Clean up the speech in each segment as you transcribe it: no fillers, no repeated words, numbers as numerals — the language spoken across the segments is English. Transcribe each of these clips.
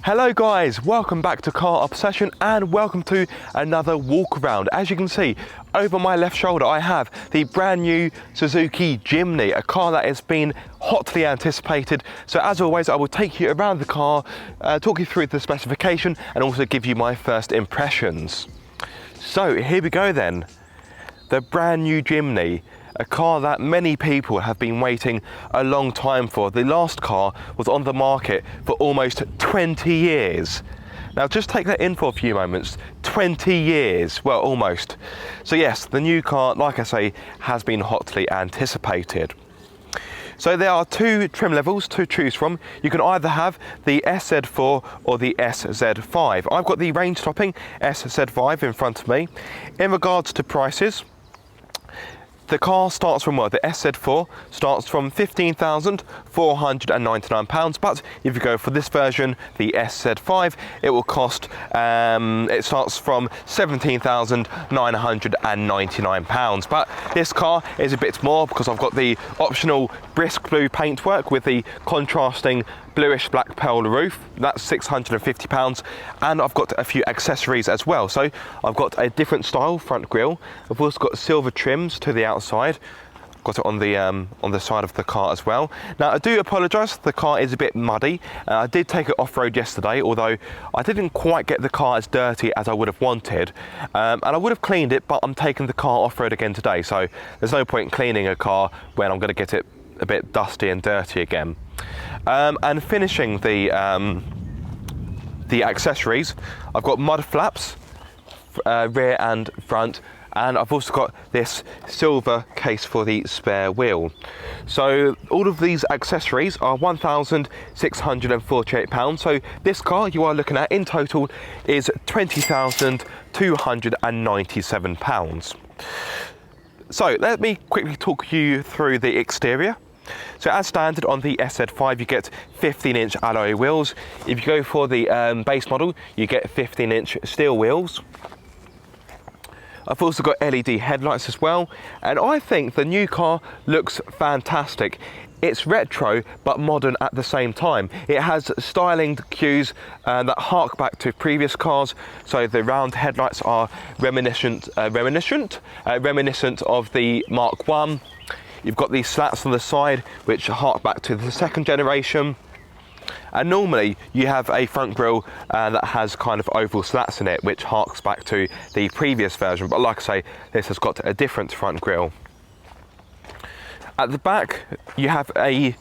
Hello guys, welcome back to Car Obsession and welcome to another walk around. As you can see, over my left shoulder I have the brand new Suzuki Jimny, a car that has been hotly anticipated. So as always, I will take you around the car, talk you through the specification and also give you my first impressions. So here we go then, the brand new Jimny. A car that many people have been waiting a long time for. The last car was on the market for almost 20 years. Now just take that in for a few moments. 20 years, well almost. So yes, the new car, like I say, has been hotly anticipated. So there are two trim levels to choose from. You can either have the SZ4 or the SZ5. I've got the range topping SZ5 in front of me. In regards to prices, the car starts from, well, the SZ4 starts from £15,499, but if you go for this version, the SZ5, it will cost, it starts from £17,999. But this car is a bit more because I've got the optional brisk blue paintwork with the contrasting bluish black pearl roof. That's £650, and I've got a few accessories as well. So I've got a different style front grille. I've also got silver trims to the outside. Got it on the side of the car as well. Now I do apologise, the car is a bit muddy. I did take it off-road yesterday, although I didn't quite get the car as dirty as I would have wanted. And I would have cleaned it, but I'm taking the car off-road again today, so there's no point cleaning a car when I'm going to get it a bit dusty and dirty again. And finishing the accessories, I've got mud flaps, rear and front, and I've also got this silver case for the spare wheel. So all of these accessories are £1,648. So this car you are looking at in total is £20,297. So let me quickly talk you through the exterior. So as standard on the SZ5 you get 15-inch alloy wheels. If you go for the base model you get 15-inch steel wheels. I've also got LED headlights as well, and I think the new car looks fantastic. It's retro but modern at the same time. It has styling cues that hark back to previous cars. So the round headlights are reminiscent of the Mark I. You've got these slats on the side which hark back to the second generation. And normally you have a front grille that has kind of oval slats in it, which harks back to the previous version. But like I say, this has got a different front grille. At the back, you have a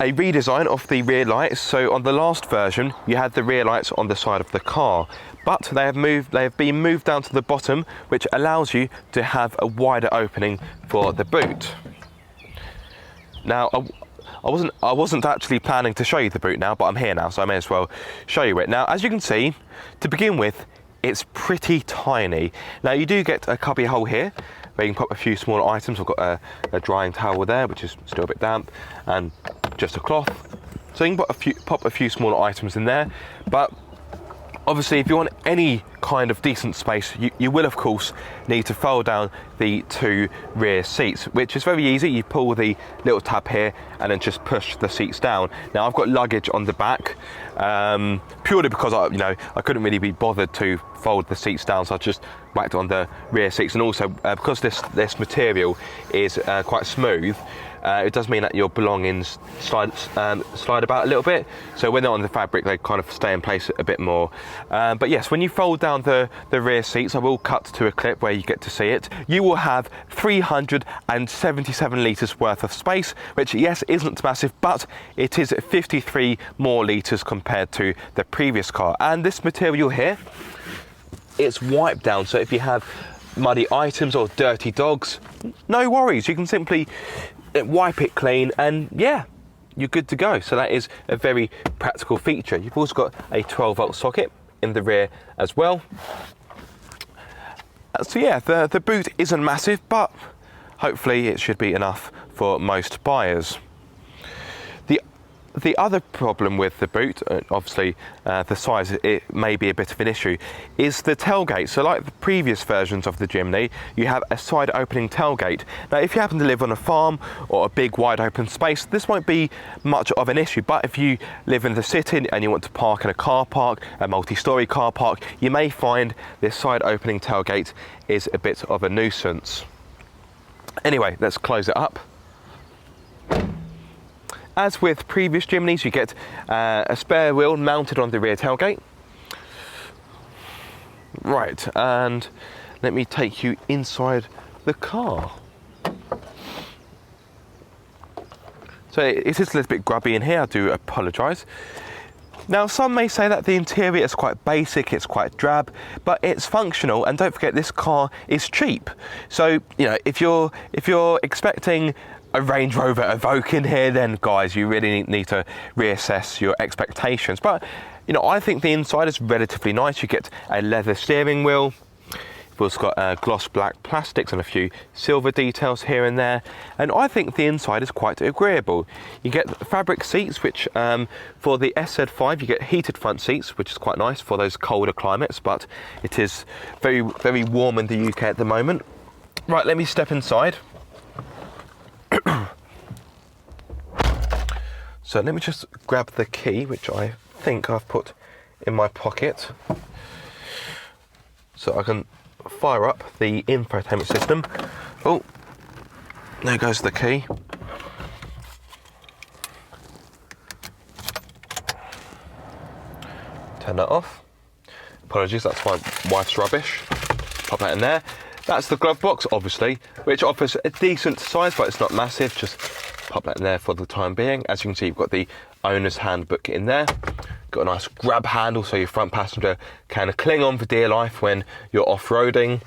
redesign of the rear lights. So on the last version, you had the rear lights on the side of the car, but they have been moved down to the bottom, which allows you to have a wider opening for the boot. Now, I wasn't actually planning to show you the boot now, but I'm here now, so I may as well show you it. Now, as you can see, to begin with, it's pretty tiny. Now, you do get a cubby hole here, where you can pop a few smaller items. I've got a drying towel there, which is still a bit damp, and just a cloth. So you can pop a few smaller items in there, but obviously if you want any kind of decent space, you will of course need to fold down the two rear seats, which is very easy. You pull the little tab here and then just push the seats down. Now I've got luggage on the back, purely because I couldn't really be bothered to fold the seats down, so I just whacked it on the rear seats. And also because this material is quite smooth, it does mean that your belongings slide about a little bit. So when they're on the fabric, they kind of stay in place a bit more. But yes, when you fold down the rear seats, I will cut to a clip where you get to see it. You will have 377 litres worth of space, which yes, isn't massive, but it is 53 more litres compared to the previous car. And this material here, it's wipe down. So if you have muddy items or dirty dogs, no worries. You can simply wipe it clean and yeah, you're good to go. So that is a very practical feature. You've also got a 12-volt socket in the rear as well. So yeah, the boot isn't massive, but hopefully it should be enough for most buyers. the other problem with the boot, obviously the size, it may be a bit of an issue, is the tailgate. So like the previous versions of the Jimny, you have a side opening tailgate. Now if you happen to live on a farm or a big wide open space, this won't be much of an issue, but if you live in the city and you want to park in a car park, a multi-storey car park, you may find this side opening tailgate is a bit of a nuisance. Anyway, let's close it up. As with previous Jimnys, you get a spare wheel mounted on the rear tailgate. Right, and let me take you inside the car. So it is a little bit grubby in here, I do apologise. Now some may say that the interior is quite basic, it's quite drab, but it's functional, and don't forget this car is cheap. So, you know, if you're expecting a Range Rover Evoque in here, then guys, you really need to reassess your expectations. But, you know, I think the inside is relatively nice. You get a leather steering wheel. You've also got gloss black plastics and a few silver details here and there. And I think the inside is quite agreeable. You get fabric seats, which for the SZ5, you get heated front seats, which is quite nice for those colder climates, but it is very, very warm in the UK at the moment. Right, let me step inside. So let me just grab the key, which I think I've put in my pocket, so I can fire up the infotainment system. Oh, there goes the key. Turn that off. Apologies, that's my wife's rubbish. Pop that in there. That's the glove box, obviously, which offers a decent size, but it's not massive. Just pop that in there for the time being. As you can see, you've got the owner's handbook in there. Got a nice grab handle so your front passenger can cling on for dear life when you're off-roading.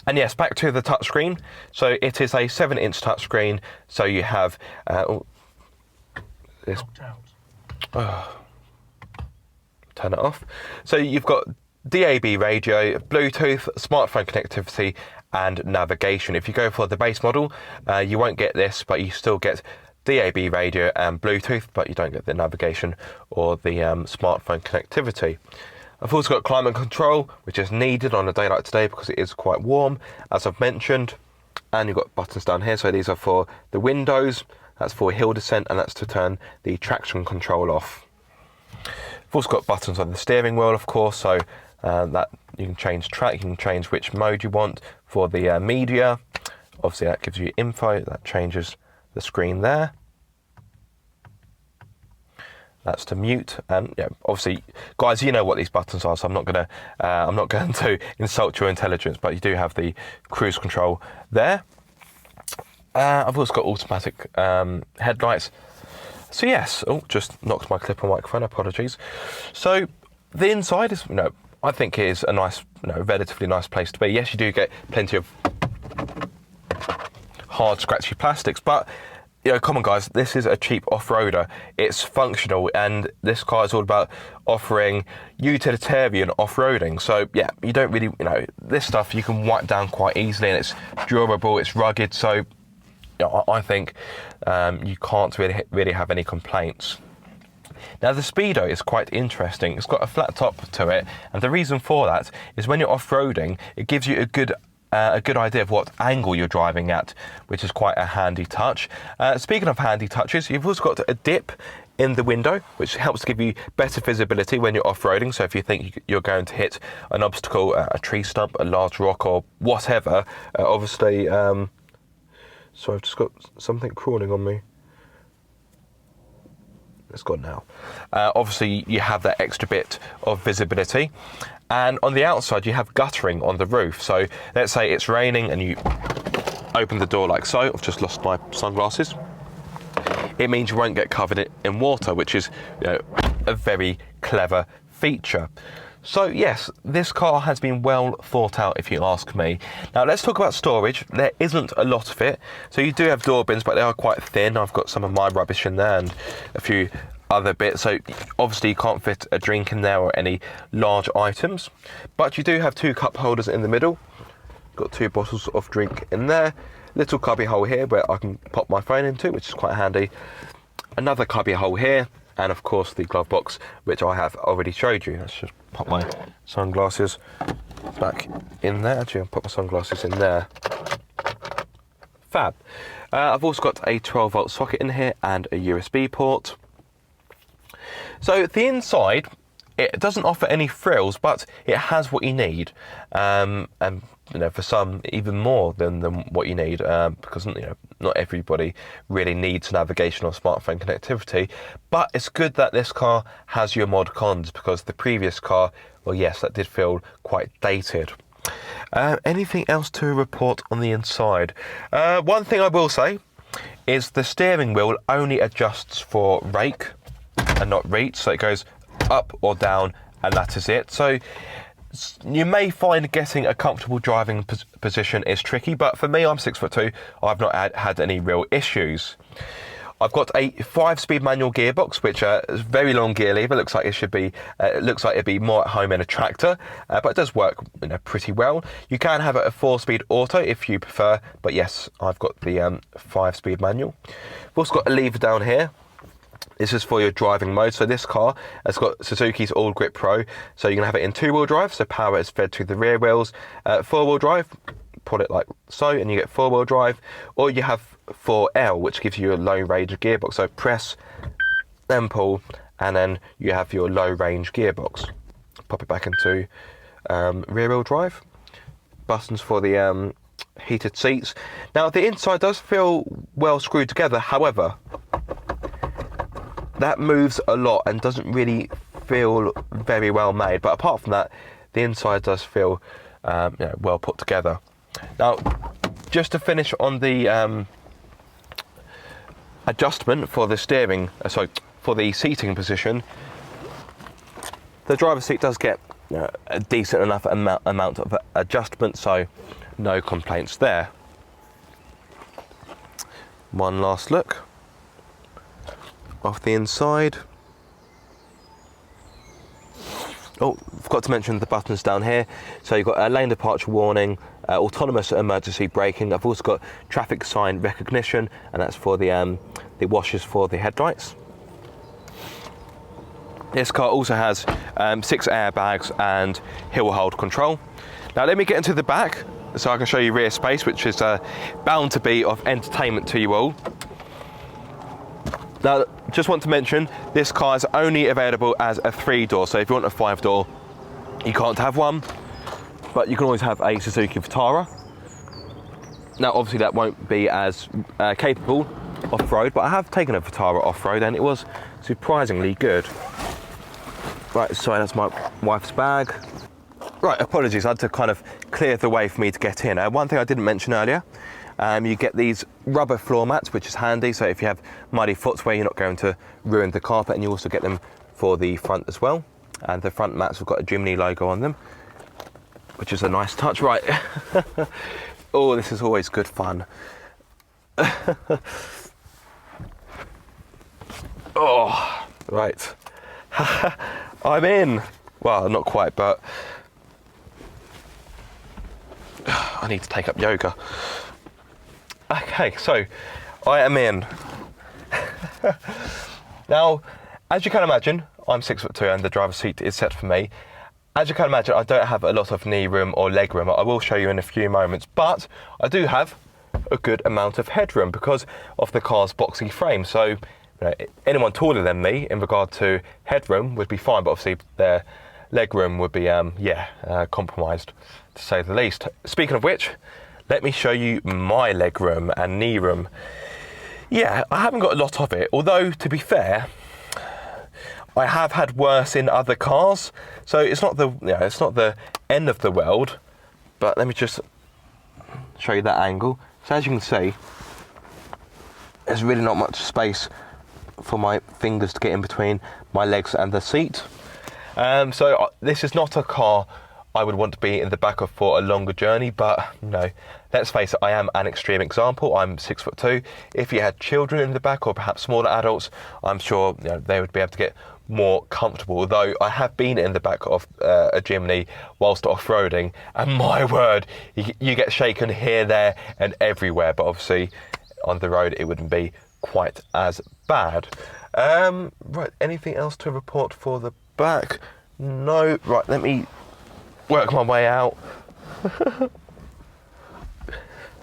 And yes, back to the touchscreen. So it is a 7-inch touchscreen. So you have this. Turn it off. So you've got DAB radio, Bluetooth, smartphone connectivity, and navigation. If you go for the base model, you won't get this, but you still get DAB radio and Bluetooth, but you don't get the navigation or the smartphone connectivity. I've also got climate control, which is needed on a day like today because it is quite warm, as I've mentioned. And you've got buttons down here, so these are for the windows, that's for hill descent, and that's to turn the traction control off. I've also got buttons on the steering wheel, of course, so that you can change track, you can change which mode you want for the media. Obviously that gives you info, that changes the screen there. That's to mute, and yeah, obviously, guys, you know what these buttons are, so I'm not going to insult your intelligence, but you do have the cruise control there. I've also got automatic headlights. So yes, just knocked my clip on microphone. Apologies. So the inside is, I think it is a nice, relatively nice place to be. Yes, you do get plenty of hard, scratchy plastics, but come on, guys, this is a cheap off-roader. It's functional, and this car is all about offering utilitarian off-roading. So yeah, you don't really, this stuff you can wipe down quite easily, and it's durable, it's rugged. So I think you can't really have any complaints. Now the Speedo is quite interesting. It's got a flat top to it, and the reason for that is when you're off-roading, it gives you a good idea of what angle you're driving at, which is quite a handy touch. Speaking of handy touches, you've also got a dip in the window, which helps give you better visibility when you're off-roading. So if you think you're going to hit an obstacle, a tree stump, a large rock, or whatever, obviously. So I've just got something crawling on me. It's gone now. Obviously, you have that extra bit of visibility. And on the outside, you have guttering on the roof. So let's say it's raining and you open the door like so. I've just lost my sunglasses. It means you won't get covered in water, which is a very clever feature. So yes, this car has been well thought out, if you ask me. Now let's talk about storage. There isn't a lot of it. So you do have door bins, but they are quite thin. I've got some of my rubbish in there and a few other bits. So obviously you can't fit a drink in there or any large items. But you do have 2 cup holders in the middle. Got 2 bottles of drink in there. Little cubby hole here where I can pop my phone into, which is quite handy. another cubby hole here, and of course the glove box, which I have already showed you. Let's just pop my sunglasses back in there. Actually, I'll put my sunglasses in there. Fab. I've also got a 12-volt socket in here and a USB port. So the inside, it doesn't offer any frills, but it has what you need, and for some even more than what you need, because not everybody really needs navigation or smartphone connectivity. But it's good that this car has your mod cons, because the previous car, well, yes, that did feel quite dated. Anything else to report on the inside? One thing I will say is the steering wheel only adjusts for rake and not reach, so it goes up or down and that is it. So you may find getting a comfortable driving position is tricky, but for me, I'm 6'2", I've not had any real issues. I've got a 5-speed manual gearbox, which is very long gear lever. Looks like it'd be more at home in a tractor, but it does work pretty well. You can have it a 4-speed auto if you prefer, but yes, I've got the 5-speed manual. We've also got a lever down here. This is for your driving mode. So this car has got Suzuki's AllGrip Pro, so you can have it in 2-wheel drive, so power is fed to the rear wheels. 4-wheel drive, put it like so, and you get 4-wheel drive, or you have 4L, which gives you a low range gearbox. So press, then pull, and then you have your low range gearbox. Pop it back into rear wheel drive. Buttons for the heated seats. Now the inside does feel well screwed together, however, that moves a lot and doesn't really feel very well made. But apart from that, the inside does feel well put together. Now, just to finish on the adjustment for the steering, for the seating position, the driver's seat does get a decent enough amount of adjustment, so no complaints there. One last look off the inside. Oh, forgot to mention the buttons down here. So you've got a lane departure warning, autonomous emergency braking. I've also got traffic sign recognition, and that's for the washers for the headlights. This car also has 6 airbags and hill hold control. Now let me get into the back so I can show you rear space, which is bound to be of entertainment to you all. Now, just want to mention, this car is only available as a 3-door, so if you want a 5-door, you can't have one, but you can always have a Suzuki Vitara. Now, obviously that won't be as capable off-road, but I have taken a Vitara off-road and it was surprisingly good. Right, sorry, that's my wife's bag. Right, apologies, I had to kind of clear the way for me to get in. One thing I didn't mention earlier, you get these rubber floor mats, which is handy, so if you have muddy footwear, you're not going to ruin the carpet, and you also get them for the front as well. And the front mats have got a Jimny logo on them, which is a nice touch. Right. Oh, this is always good fun. Oh, right. I'm in. Well, not quite, but I need to take up yoga. Okay, so I am in. Now, as you can imagine, I'm 6'2" and the driver's seat is set for me. As you can imagine, I don't have a lot of knee room or leg room. I will show you in a few moments, but I do have a good amount of headroom because of the car's boxy frame. So anyone taller than me in regard to headroom would be fine, but obviously their leg room would be compromised, to say the least. Speaking of which, let me show you my leg room and knee room. Yeah, I haven't got a lot of it, although to be fair, I have had worse in other cars, so it's not the end of the world. But let me just show you that angle. So as you can see, there's really not much space for my fingers to get in between my legs and the seat. So this is not a car I would want to be in the back of for a longer journey, but let's face it, I am an extreme example. I'm 6'2". If you had children in the back, or perhaps smaller adults, I'm sure they would be able to get more comfortable. Though I have been in the back of a Jimny whilst off-roading, and my word, you get shaken here, there and everywhere, but obviously on the road it wouldn't be quite as bad. Right, anything else to report for the back? No. Right, let me work my way out. I'm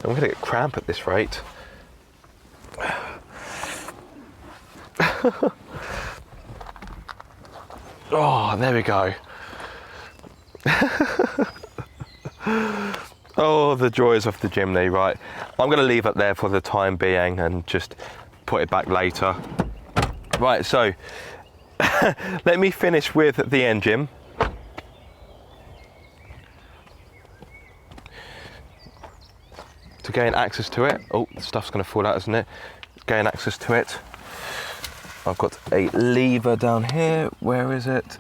going to get cramp at this rate. Oh, there we go. Oh, the joys of the Jimny. Right, I'm going to leave it there for the time being and just put it back later. Right, so let me finish with the engine. To gain access to it, oh, the stuff's going to fall out, isn't it? Gain access to it. I've got a lever down here. Where is it?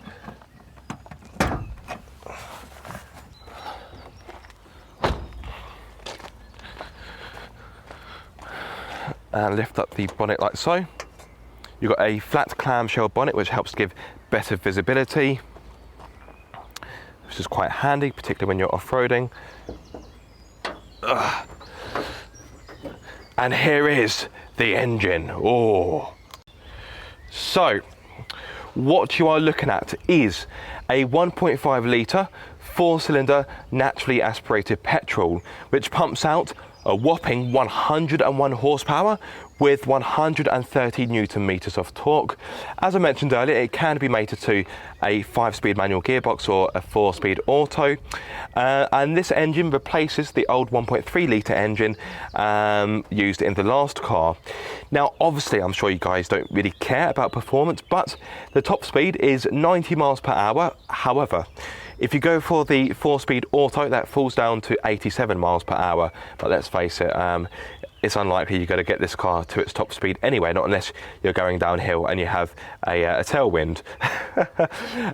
And lift up the bonnet like so. You've got a flat clamshell bonnet which helps give better visibility, which is quite handy, particularly when you're off-roading. And here is the engine. Oh. So, what you are looking at is a 1.5 litre 4-cylinder naturally aspirated petrol, which pumps out a whopping 101 horsepower with 130 newton meters of torque. As I mentioned earlier, it can be mated to a 5-speed manual gearbox or a 4-speed auto. And this engine replaces the old 1.3 litre engine used in the last car. Now, obviously, I'm sure you guys don't really care about performance, but the top speed is 90 miles per hour. However, if you go for the 4-speed auto, that falls down to 87 miles per hour. But let's face it, it's unlikely you're going to get this car to its top speed anyway, not unless you're going downhill and you have a tailwind.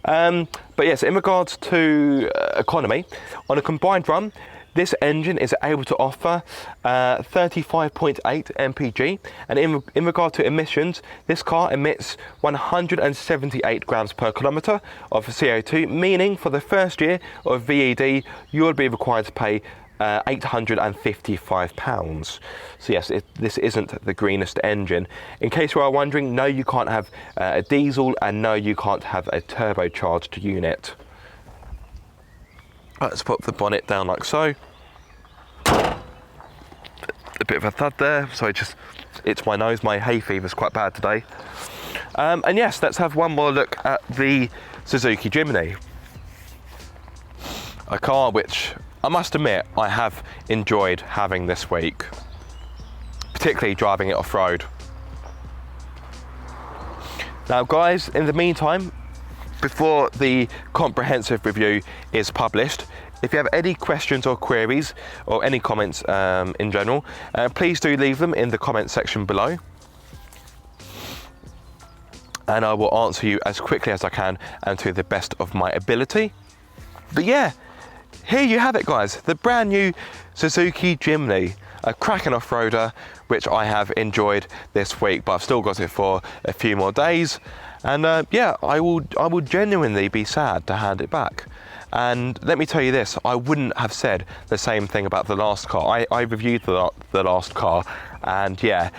But yes, in regards to economy, on a combined run, this engine is able to offer 35.8 mpg, and in regard to emissions, this car emits 178 grams per kilometre of CO2, meaning for the first year of VED, you will be required to pay £855. So yes, this isn't the greenest engine. In case you are wondering, no, you can't have a diesel, and no, you can't have a turbocharged unit. Let's put the bonnet down like so. A bit of a thud there, so it's my nose. My hay fever's quite bad today. And yes, let's have one more look at the Suzuki Jimny, a car which I must admit I have enjoyed having this week, particularly driving it off-road. Now guys, in the meantime, before the comprehensive review is published, if you have any questions or queries or any comments in general, please do leave them in the comment section below, and I will answer you as quickly as I can and to the best of my ability. But yeah, here you have it guys, the brand new Suzuki Jimny, a cracking off-roader which I have enjoyed this week, but I've still got it for a few more days. And yeah, I will genuinely be sad to hand it back. And let me tell you this, I wouldn't have said the same thing about the last car. I reviewed the last car, and yeah,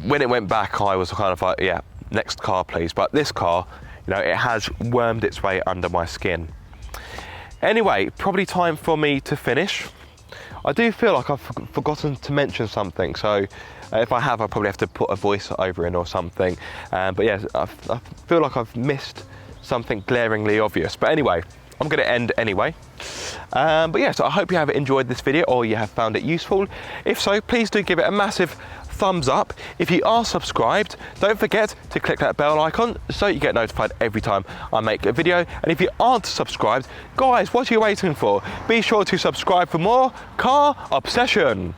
when it went back, I was kind of like, yeah, next car please. But this car, you know, it has wormed its way under my skin. Anyway, probably time for me to finish. I do feel like I've forgotten to mention something, so if I have, I'll probably have to put a voice over in or something. But yeah, I feel like I've missed something glaringly obvious. But anyway, I'm going to end anyway. But yeah, so I hope you have enjoyed this video or you have found it useful. If so, please do give it a massive thumbs up. If you are subscribed, don't forget to click that bell icon so you get notified every time I make a video. And if you aren't subscribed, guys, what are you waiting for? Be sure to subscribe for more car obsession.